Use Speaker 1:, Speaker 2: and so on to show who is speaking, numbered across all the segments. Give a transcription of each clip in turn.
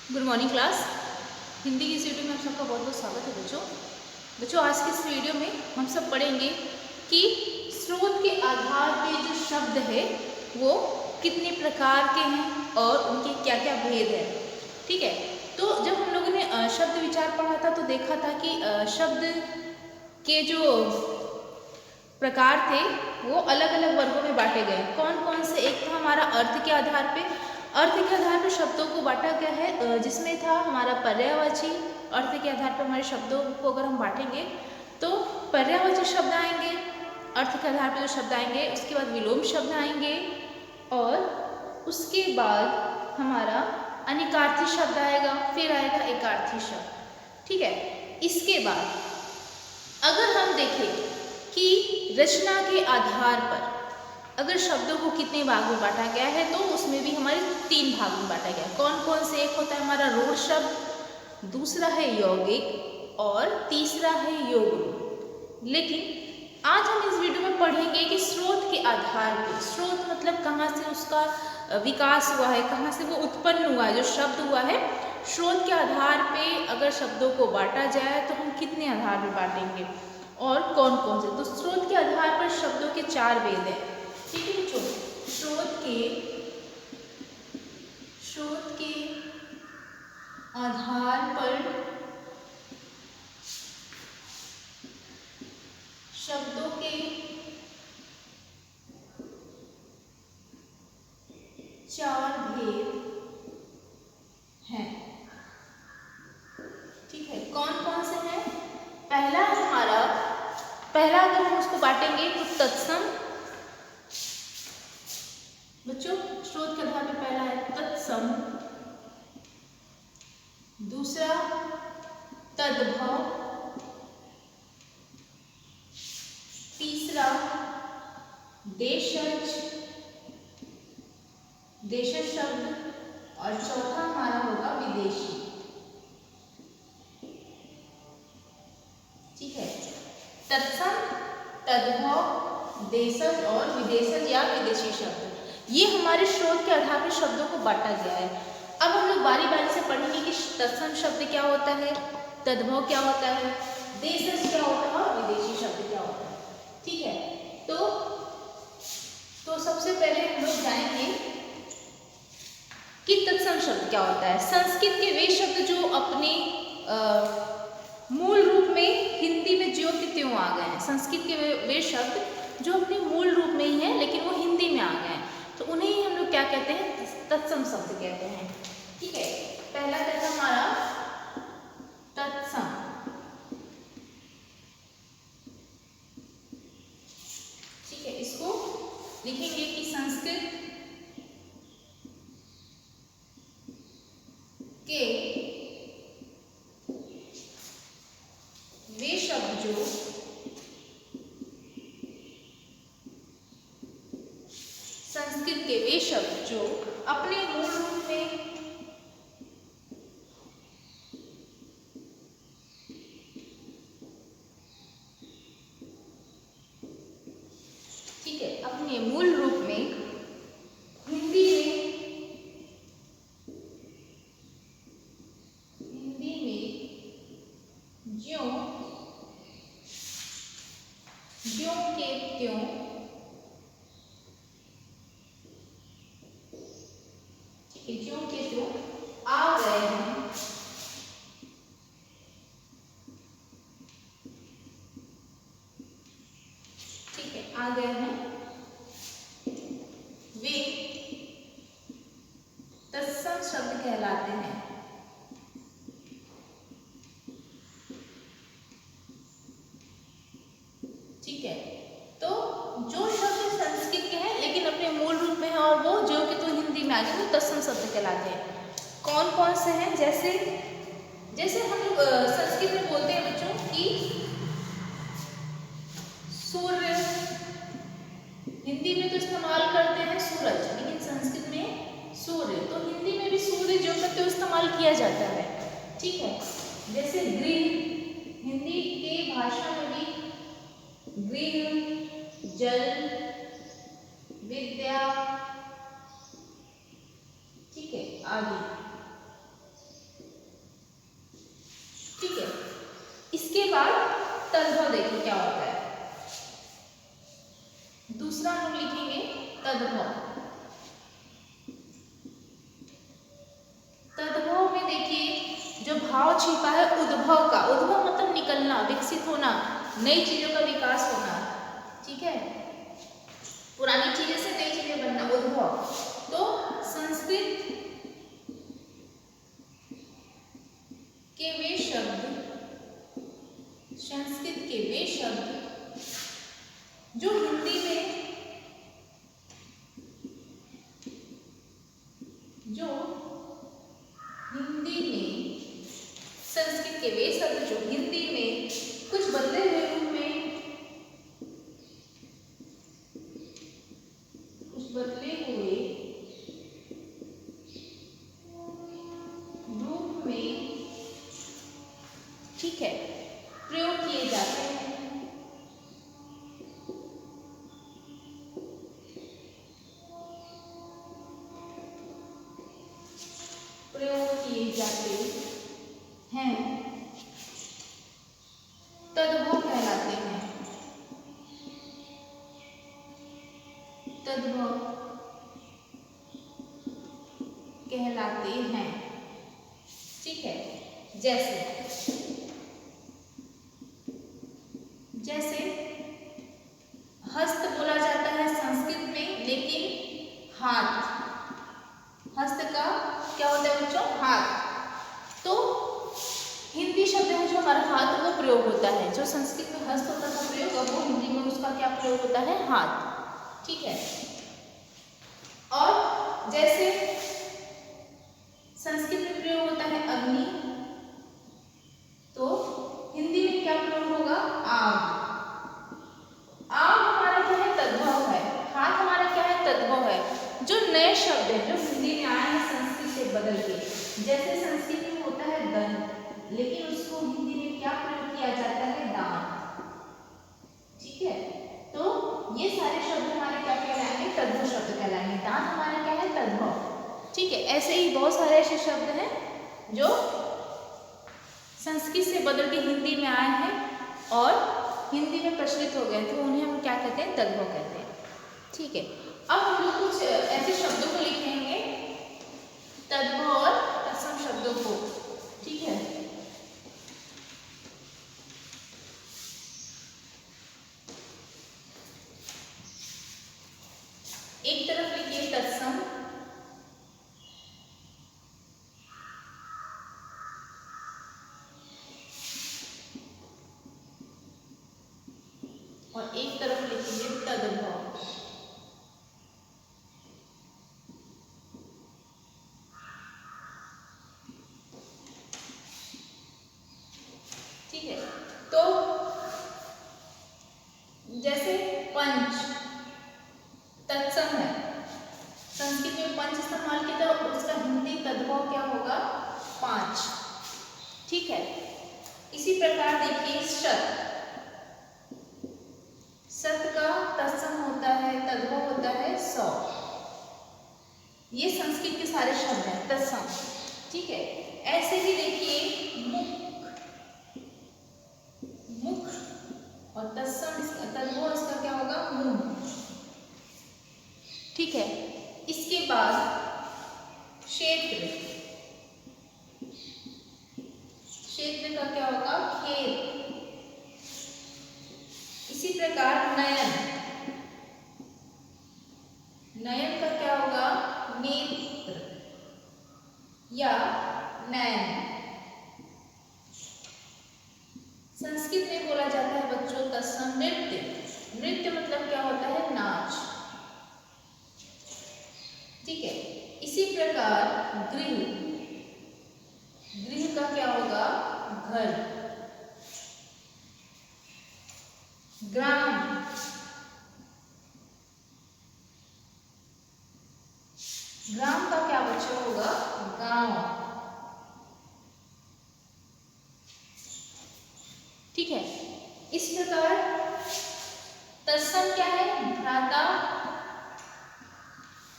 Speaker 1: Good morning class. Hindi की इस video में आप सबका बहुत बहुत स्वागत है बच्चों। आज के इस वीडियो में हम सब पढ़ेंगे कि स्रोत के आधार पे जो शब्द है वो कितने प्रकार के हैं और उनके क्या क्या भेद है। ठीक है, तो जब हम लोगों ने शब्द विचार पढ़ा था तो देखा था कि शब्द के जो प्रकार थे वो अलग अलग वर्गों में बांटे गए। कौन कौन से? एक था हमारा अर्थ के आधार पे। अर्थ के आधार पर शब्दों को बांटा गया है, जिसमें था हमारा पर्यायवाची। अर्थ के आधार पर हमारे शब्दों को अगर हम बांटेंगे तो पर्यायवाची शब्द आएंगे, अर्थ के आधार पर जो शब्द आएंगे। उसके बाद विलोम शब्द आएंगे और उसके बाद हमारा अनिकार्थी शब्द आएगा, फिर आएगा एकार्थी शब्द। ठीक है, इसके बाद अगर हम देखें कि रचना के आधार पर अगर शब्दों को कितने भाग में बांटा गया है तो उसमें भी हमारे 3 भाग में बांटा गया है। कौन कौन से? एक होता है हमारा रूढ़ शब्द, दूसरा है यौगिक और तीसरा है योग रूप। लेकिन आज हम इस वीडियो में पढ़ेंगे कि स्रोत के आधार पर, स्रोत मतलब कहाँ से उसका विकास हुआ है, कहाँ से वो उत्पन्न हुआ है, जो शब्द हुआ है। स्रोत के आधार पे अगर शब्दों को बांटा जाए तो हम कितने आधार पर बांटेंगे और कौन कौन से? तो स्रोत के आधार पर शब्दों के 4 भेद हैं। ठीक है बच्चों, स्रोत के आधार पर शब्दों के 4 भेद हैं। ठीक है, कौन कौन से हैं? पहला अगर हम उसको बांटेंगे तो तत्सम। बच्चों स्रोत के आधार पर पहला है तत्सम, दूसरा तद्भव, तीसरा देशज, देशज शब्द, और चौथा हमारा होगा विदेशी। ठीक है, तत्सम, तद्भव, देशज और विदेशज या विदेशी शब्द, ये हमारे स्रोत के आधार पर शब्दों को बांटा गया है। अब हम लोग बारी बारी से पढ़ेंगे कि तत्सम शब्द क्या होता है, तद्भव क्या होता है, देशज क्या होता है और विदेशी शब्द क्या होता है। ठीक है, तो सबसे पहले हम लोग जानेंगे कि तत्सम शब्द क्या होता है। संस्कृत के वे शब्द जो अपने मूल रूप में हिंदी में ज्यों के त्यों आ गए हैं। संस्कृत के वे शब्द जो अपने मूल रूप में ही हैं लेकिन वो हिंदी में आ गए हैं, तो उन्हें ही हम लोग क्या कहते हैं? तत्सम शब्द कहते हैं। ठीक है, पहला कहता है हमारा तत्सम। ठीक है, इसको लिखेंगे कि संस्कृत के वे शब्द जो संस्कृत के वे शब्द जो अपने मूल रूप में अपने मूल रूप में हिंदी में ज्यों के त्यों ज्यों के त्यों आ गए हैं। ठीक है, आ गए हैं, वे तत्सम शब्द कहलाते हैं। ठीक है, तो जो शब्द संस्कृत के हैं लेकिन अपने मूल रूप में है और वो जो कि तो हिंदी में आ गए वो तत्सम शब्द कहलाते हैं। कौन कौन से हैं? जैसे हम लोग संस्कृत में बोलते हैं बच्चों कि सूर्य, हिंदी में तो इस्तेमाल करते हैं सूरज, लेकिन संस्कृत में सूर्य, तो हिंदी में भी सूर्य जो शब्द इस्तेमाल किया जाता है। ठीक है, जैसे गृह, हिंदी के भाषा में भी गृह, जल, विद्या, ठीक है, आदि। तद्भव देखिए क्या होता है। दूसरा हम लोग लिखेंगे तद्भव। तद्भव में देखिए जो भाव छिपा है उद्भव का, उद्भव मतलब निकलना, विकसित होना, नई चीजों का विकास होना, ठीक है, पुरानी चीजें से नई चीजें बनना, उद्भव। तो संस्कृत के वे शब्द, संस्कृत के वे शब्द जो हिंदी में, जो हिंदी में, संस्कृत के वे शब्द जो हिंदी में कुछ बदले हुए रूप में, कुछ बदले हुए रूप में, ठीक है, प्रयोग किए जाते हैं। प्रयोग किए जाते हैं तद्भव कहलाते हैं। तद्भव कहलाते हैं, ठीक है। जैसे हस्त बोला जाता है संस्कृत में, लेकिन हाथ, हस्त का क्या होता है बच्चों, हाथ। तो हिंदी शब्द में जो हमारा हाथ वो प्रयोग होता है, जो संस्कृत में हस्त होता था प्रयोग, अब वो हिंदी में उसका क्या प्रयोग होता है, हाथ, ठीक है। और जैसे संस्कृत में प्रयोग होता है अग्नि, तो हिंदी में क्या प्रयोग होगा, आग। आग हमारा क्या है, तद्भव है। हाथ हमारा क्या है, तद्भव है। जो नए शब्द है जो हिंदी में आए हैं संस्कृत से बदल के, जैसे संस्कृत में होता है दंत, लेकिन उसको हिंदी में क्या प्रयोग किया जाता है, दांत, ठीक है। तो ये सारे शब्द हमारे क्या कहलाएंगे, तद्भव शब्द कहलाएंगे। दांत हमारा क्या है, तद्भव, ठीक है। ऐसे ही बहुत सारे ऐसे शब्द हैं जो संस्कृत से बदल के हिंदी में आए हैं और हिंदी में प्रचलित हो गए, तो उन्हें हम क्या कहते हैं, तद्भव कहते हैं, ठीक है। अब हम लोग कुछ ऐसे शब्दों को लिखेंगे, तद्भव और तत्सम शब्दों को, ठीक है। एक तरफ लिखिए तत्सम, और एक तरफ लिखेंगे तद्भव। ठीक है, तो जैसे पंच तत्सम है, संस्कृत में पंच इस्तेमाल किया, तो उसका हिंदी तद्भव क्या होगा, पांच, ठीक है। इसी प्रकार देखिए शत, शत का तत्सम होता है, तद्भव होता है 100। ये संस्कृत के सारे शब्द हैं तत्सम, ठीक है। ऐसे ही देखिए मुख, मुख और तत्सम तद्भव इसका क्या होगा, मुंह, ठीक है। इसके बाद क्षेत्र, क्षेत्र का क्या होगा, खेत। इसी प्रकार नयन, नयन का क्या होगा, नेत्र या नयन। संस्कृत में बोला जाता है बच्चों तत्सम नृत्य, नृत्य मतलब क्या होता है, नाच, ठीक है। इसी प्रकार गृह, गृह का क्या होगा, घर। ग्राम, ग्राम का क्या बच्चों होगा, गांव, ठीक है। इस प्रकार तत्सम क्या है, भ्राता,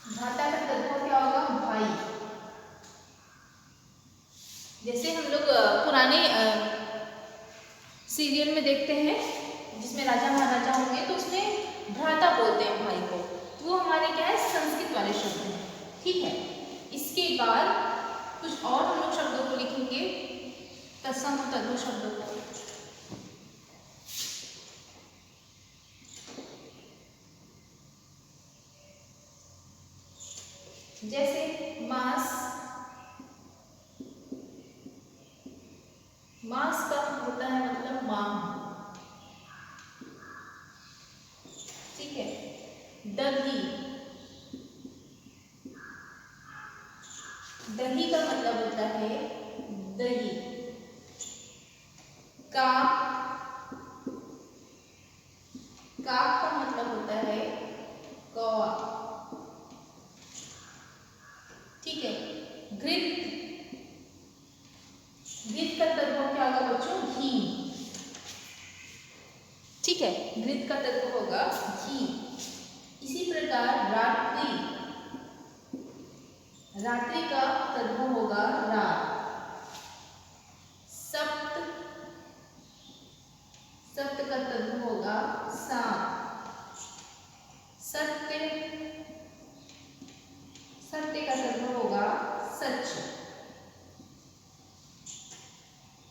Speaker 1: भ्राता का तद्भव क्या होगा, भाई। जैसे हम लोग पुराने सीरियल में देखते हैं जिसमें राजा महाराजा होंगे तो उसमें भ्राता बोलते हैं भाई को, वो हमारे क्या है संस्कृत वाले शब्द हैं। ठीक है, इसके बाद कुछ और हम लोग शब्दों को लिखेंगे, तत्सम तद्भव शब्दों को। जैसे मास, मास का होता है मतलब माह। ठीक है, दही, दही का मतलब होता है दही। काक, काक का मतलब होता है कौवा। ठीक है, घृत, घृत का तद्भव क्या होगा बच्चों? घी। ठीक है, घृत का तद्भव होगा घी। इसी प्रकार रात्रि, रात्रि का तद्भव होगा रात। सप्त, सप्त का तद्भव होगा सात। सत्य, सत्य का तद्भव होगा सच।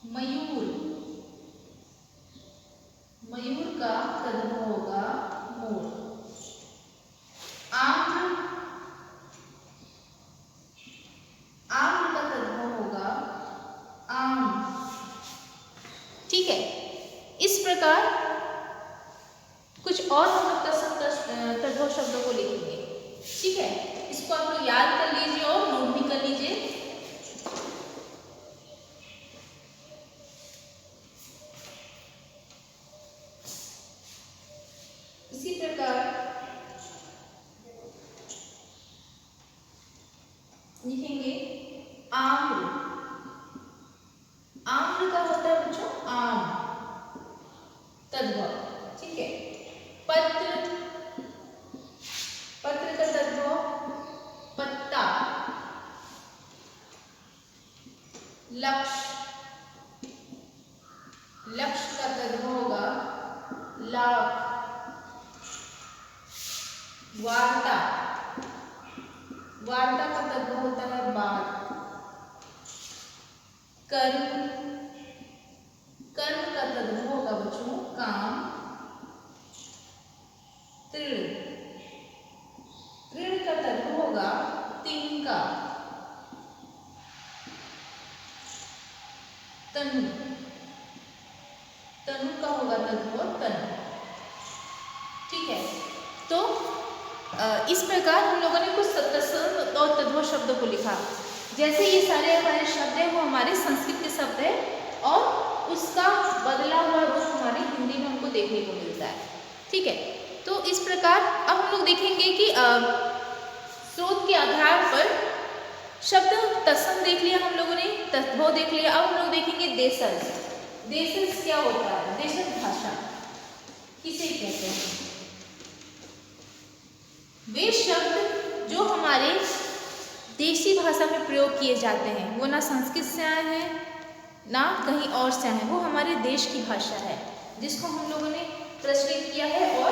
Speaker 1: मयूर, मयूर का तद्भव होगा मोर। आम्र, आम्र का तद्भव होगा आम। ठीक है, इस प्रकार कुछ और हम लोग तद्भव शब्दों को लिखेंगे। ठीक है, इसको आप लोग याद कर लीजिए और नोट भी कर लीजिए। इसी प्रकार लिखेंगे आम्र, आम्र का होता है बच्चों आम, तद्भव। ठीक है, पत्र, पत्र का तद्भव पत्ता। लक्ष्य, लक्ष्य का तद्भव होगा लाभ। वार्ता, वार्ता का तद्भव होता है बात। कर्म, कर्म का तद्भव होगा बच्चों काम। तृण, तृण का तद्भव होगा तिनका। तनु, तनु का होगा तद्भव तनु। ठीक है, तो इस प्रकार हम लोगों ने कुछ तत्सम और तद्भव शब्दों को लिखा। जैसे ये सारे हमारे शब्द हैं वो हमारे संस्कृत के शब्द हैं और उसका बदला हुआ रूप हमारे हिंदी में हमको देखने को मिलता है। ठीक है, तो इस प्रकार अब हम लोग देखेंगे कि स्रोत के आधार पर शब्द तत्सम देख लिया हम लोगों ने, तद्भव देख लिया। अब हम लोग देखेंगे देशज। देशज क्या होता है? देशज भाषा किसे कहते हैं? वे शब्द जो हमारे देशी भाषा में प्रयोग किए जाते हैं, वो ना संस्कृत से आए हैं ना कहीं और से आए हैं, वो हमारे देश की भाषा है जिसको हम लोगों ने प्रचलित किया है और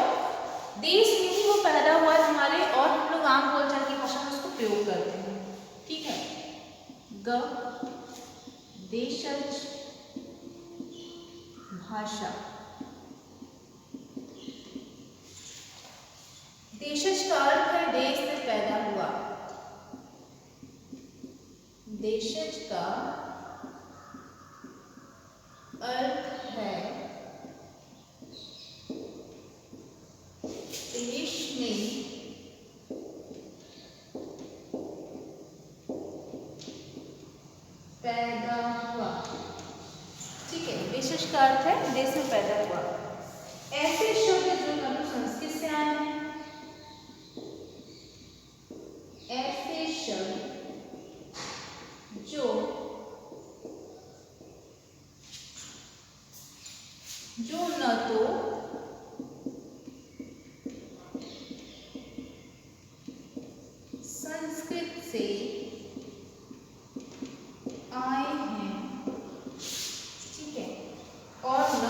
Speaker 1: देश में ही वो पैदा हुआ है हमारे, और हम लोग आम बोलचाल की भाषा में उसको प्रयोग करते हैं। ठीक है, देशज भाषा। देशज का अर्थ है देश में पैदा हुआ। देशज का अर्थ है देश में पैदा हुआ। ठीक है, देशज का अर्थ है देश में पैदा हुआ। ऐसे शब्द जो ना संस्कृत से आए हैं, ऐसे शब्द जो न तो संस्कृत से आए हैं, ठीक है, और न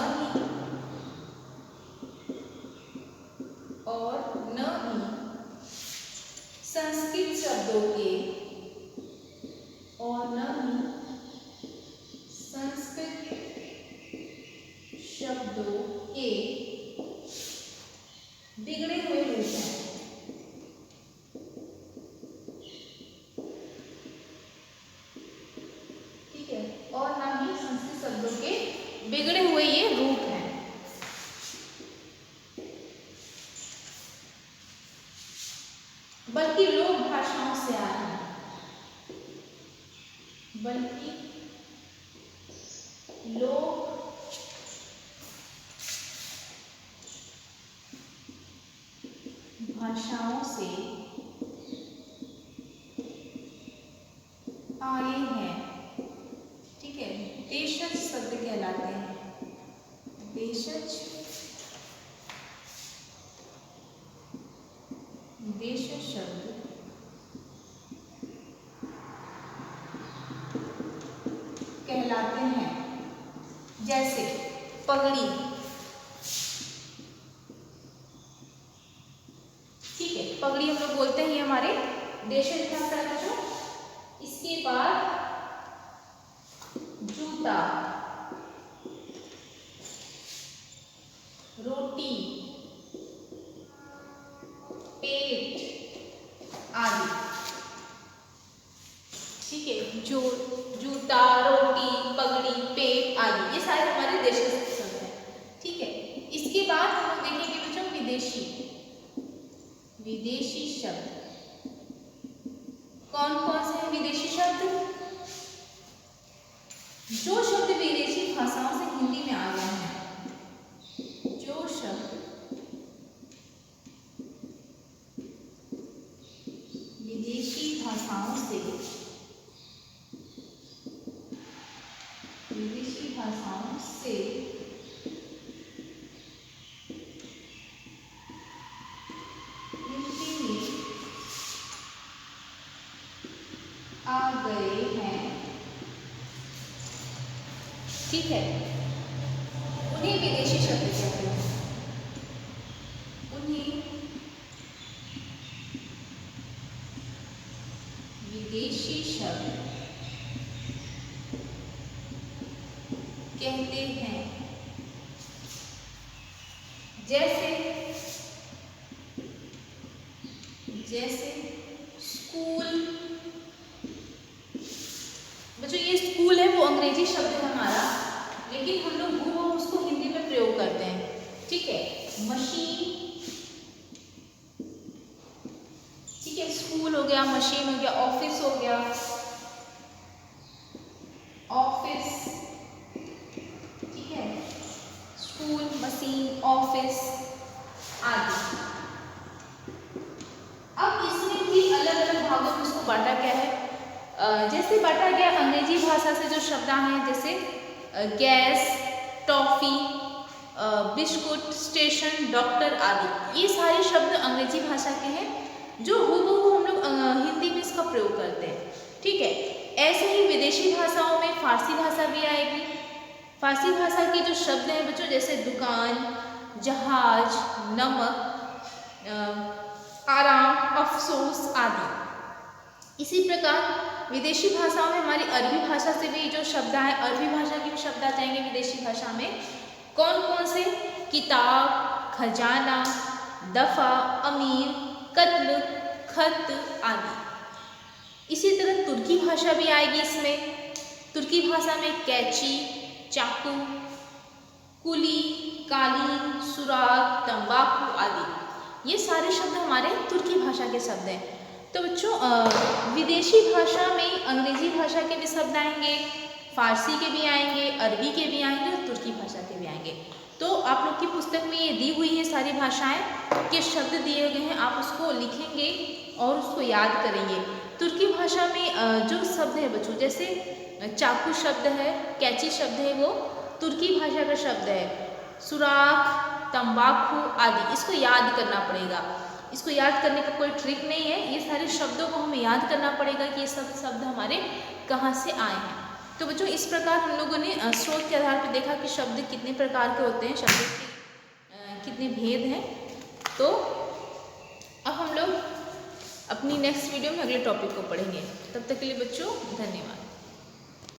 Speaker 1: बल्कि लोक भाषाओं से आए हैं। ठीक है, देशज शब्द कहलाते हैं। देशज शब्द कहलाते हैं। जैसे पगड़ी, ठीक है, पगड़ी हम लोग बोलते हैं, ये हमारे देशज भाषा है जो। इसके बाद जूता, रोटी, पेट आदि। ठीक है, जो जूता, रोटी, पगड़ी, पेट आदि, ये सारे हमारे देशज शब्द हैं। ठीक है, इसके बाद हम लोग देखेंगे बच्चों विदेशी शब्द। कौन कौन से हैं विदेशी शब्द? जो शब्द विदेशी भाषाओं से हिंदी में आ गए हैं। जो शब्द विदेशी भाषाओं से हिंदी में आ गए हैं। ठीक है, उन्हें विदेशी शब्द कहते हैं। उन्हें विदेशी शब्द कहते हैं। जैसे स्कूल। बच्चों ये स्कूल है वो अंग्रेजी शब्द है हमारा, लेकिन हम लोग वो उसको हिंदी में प्रयोग करते हैं। ठीक है, मशीन, ठीक है, स्कूल हो गया, मशीन हो गया, ऑफिस हो गया, ऑफिस, ठीक है, स्कूल, मशीन, ऑफिस आदि। अब इसमें भी अलग अलग भागों में इसको बांटा गया है। जैसे बांटा गया अंग्रेजी भाषा से जो शब्द हैं, जैसे gas, toffee, biscuit, station, doctor आदि, ये सारे शब्द अंग्रेजी भाषा के हैं जो हूबहू हम लोग हिंदी में इसका प्रयोग करते हैं। ठीक है, ऐसे ही विदेशी भाषाओं में फारसी भाषा भी आएगी। फारसी भाषा के जो शब्द हैं बच्चों, जैसे दुकान, जहाज, नमक, आराम, अफसोस आदि। इसी प्रकार विदेशी भाषाओं में हमारी अरबी भाषा से भी जो शब्द आए, अरबी भाषा के भी शब्द आ जाएंगे विदेशी भाषा में। कौन कौन से? किताब, खजाना, दफा, अमीर, कत्ल, खत आदि। इसी तरह तुर्की भाषा भी आएगी इसमें। तुर्की भाषा में कैंची, चाकू, कुली, कालीन, सुराग, तंबाकू आदि, ये सारे शब्द हमारे तुर्की भाषा के शब्द हैं। तो बच्चों विदेशी भाषा में अंग्रेजी भाषा के भी शब्द आएंगे, फारसी के भी आएंगे, अरबी के भी आएंगे और तुर्की भाषा के भी आएंगे। तो आप लोग की पुस्तक में ये दी हुई है सारी भाषाएं के शब्द दिए गए हैं, आप उसको लिखेंगे और उसको याद करेंगे। तुर्की भाषा में जो शब्द है बच्चों, जैसे चाकू शब्द है, कैंची शब्द है, वो तुर्की भाषा का शब्द है। सुराख, तंबाकू आदि, इसको याद करना पड़ेगा। इसको याद करने का कोई ट्रिक नहीं है, ये सारे शब्दों को हमें याद करना पड़ेगा कि ये सब शब्द हमारे कहाँ से आए हैं। तो बच्चों इस प्रकार हम लोगों ने स्रोत के आधार पर देखा कि शब्द कितने प्रकार के होते हैं, शब्द के कितने भेद हैं। तो अब हम लोग अपनी नेक्स्ट वीडियो में अगले टॉपिक को पढ़ेंगे। तब तक के लिए बच्चों धन्यवाद।